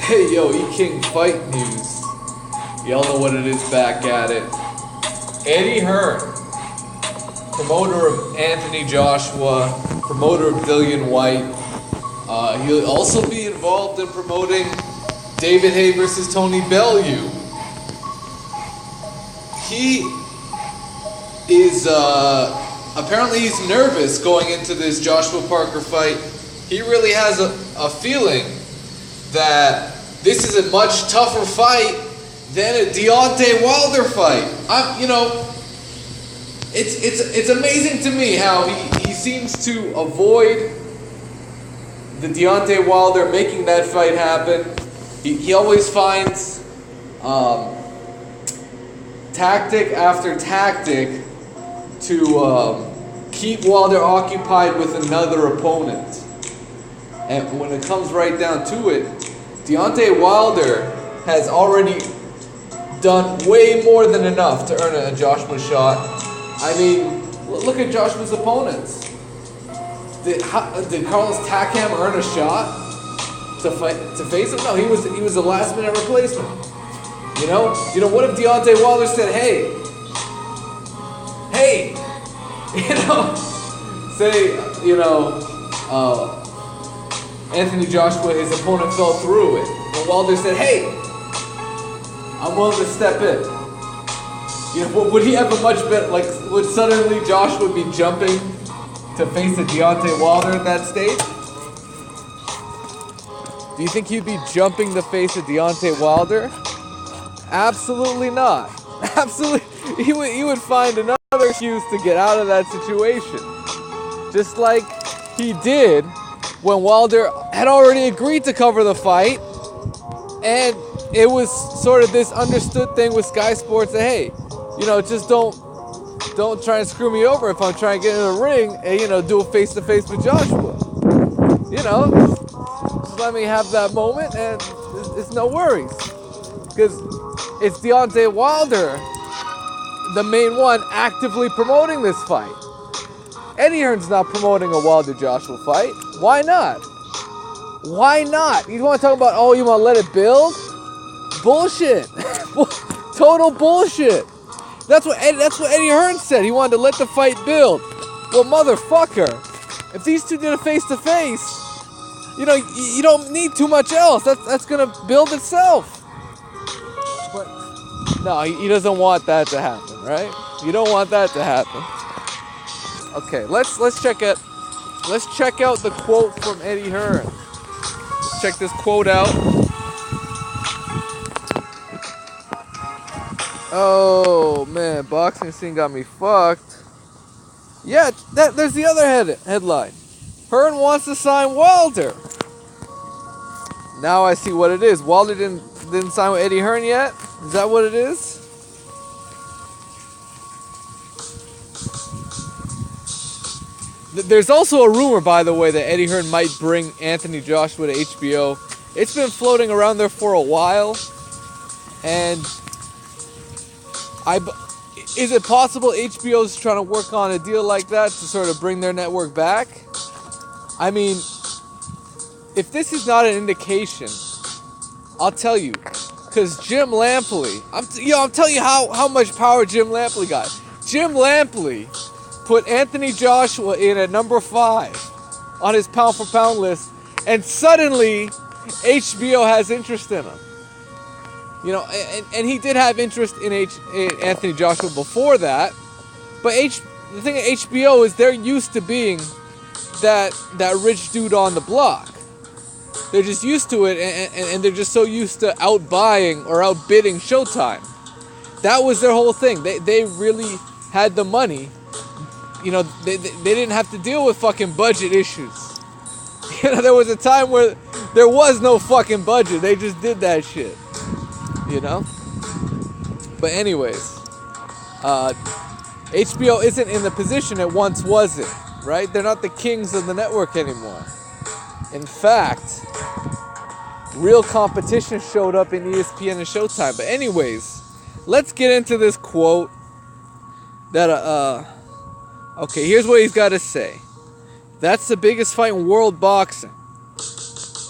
Hey yo, E-King Fight News. Y'all know what it is, back at it. Eddie Hearn, promoter of Anthony Joshua, promoter of Dillian White. He'll also be involved in promoting David Haye versus Tony Bellew. He is, apparently he's nervous going into this Joshua Parker fight. He really has a feeling that this is a much tougher fight than a Deontay Wilder fight. It's amazing to me how he seems to avoid the Deontay Wilder making that fight happen. He always finds tactic after tactic to keep Wilder occupied with another opponent. And when it comes right down to it, Deontay Wilder has already done way more than enough to earn a Joshua shot. I mean, look at Joshua's opponents. Did Carlos Takam earn a shot to face him? No, he was a last minute replacement. You know, what if Deontay Wilder said, hey, Anthony Joshua, his opponent fell through it. And Wilder said, hey, I'm willing to step in. Would he have a much better, would suddenly Joshua be jumping to face a Deontay Wilder at that stage? Do you think he'd be jumping to face a Deontay Wilder? Absolutely not. Absolutely. He would find another excuse to get out of that situation. Just like he did when Wilder had already agreed to cover the fight, and it was sort of this understood thing with Sky Sports that, hey, just don't try and screw me over if I'm trying to get in the ring and, do a face-to-face with Joshua. Just let me have that moment and it's no worries. Because it's Deontay Wilder, the main one, actively promoting this fight. Eddie Hearn's not promoting a Wilder-Joshua fight. Why not? Why not? You want to talk about, you want to let it build? Bullshit. Total bullshit. That's what Eddie Hearn said. He wanted to let the fight build. Well, motherfucker, if these two did a face-to-face, you don't need too much else. That's going to build itself. But no, he doesn't want that to happen, right? You don't want that to happen. Okay, let's check out the quote from Eddie Hearn. Let's check this quote out. Oh man, boxing scene got me fucked. Yeah, there's the other headline. Hearn wants to sign Wilder. Now I see what it is. Wilder didn't sign with Eddie Hearn yet? Is that what it is? There's also a rumor, by the way, that Eddie Hearn might bring Anthony Joshua to HBO. It's been floating around there for a while. And is it possible HBO's trying to work on a deal like that to sort of bring their network back? I mean, if this is not an indication, I'll tell you. Because Jim Lampley, I'm telling you how much power Jim Lampley got. Jim Lampley put Anthony Joshua in at number 5 on his pound for pound list, and suddenly HBO has interest in him. And he did have interest in Anthony Joshua before that, but the thing at HBO is they're used to being that rich dude on the block. They're just used to it, and they're just so used to outbuying or outbidding Showtime. That was their whole thing. They really had the money. They didn't have to deal with fucking budget issues. There was a time where there was no fucking budget. They just did that shit. But anyways, HBO isn't in the position it once was in, right? They're not the kings of the network anymore. In fact, real competition showed up in ESPN and Showtime. But anyways, let's get into this quote that okay, here's what he's got to say. That's the biggest fight in world boxing.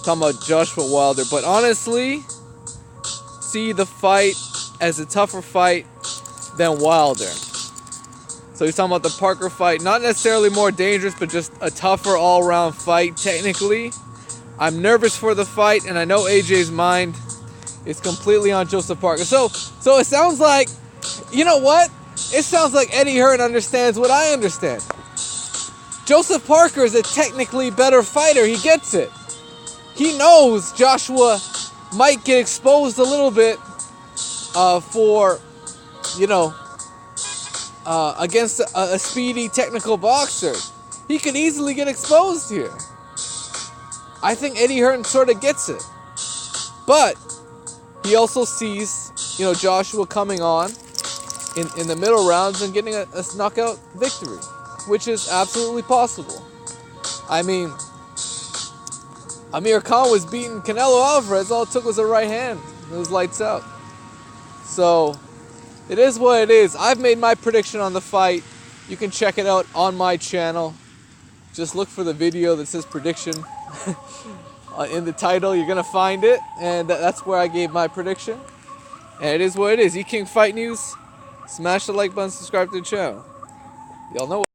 talking about Joshua Wilder. But honestly, see the fight as a tougher fight than Wilder. So he's talking about the Parker fight, not necessarily more dangerous, but just a tougher all-around fight technically. I'm nervous for the fight, and I know AJ's mind is completely on Joseph Parker. So it sounds like, you know what? It sounds like Eddie Hearn understands what I understand. Joseph Parker is a technically better fighter. He gets it. He knows Joshua might get exposed a little bit for, against a speedy technical boxer. He could easily get exposed here. I think Eddie Hearn sort of gets it. But he also sees, Joshua coming on in the middle rounds and getting a knockout victory, which is absolutely possible. I mean, Amir Khan was beating Canelo Alvarez. All it took was a right hand. It was lights out. So, it is what it is. I've made my prediction on the fight. You can check it out on my channel. Just look for the video that says prediction in the title. You're going to find it. And that's where I gave my prediction. And it is what it is. E-King Fight News. Smash the like button, subscribe to the channel. Y'all know what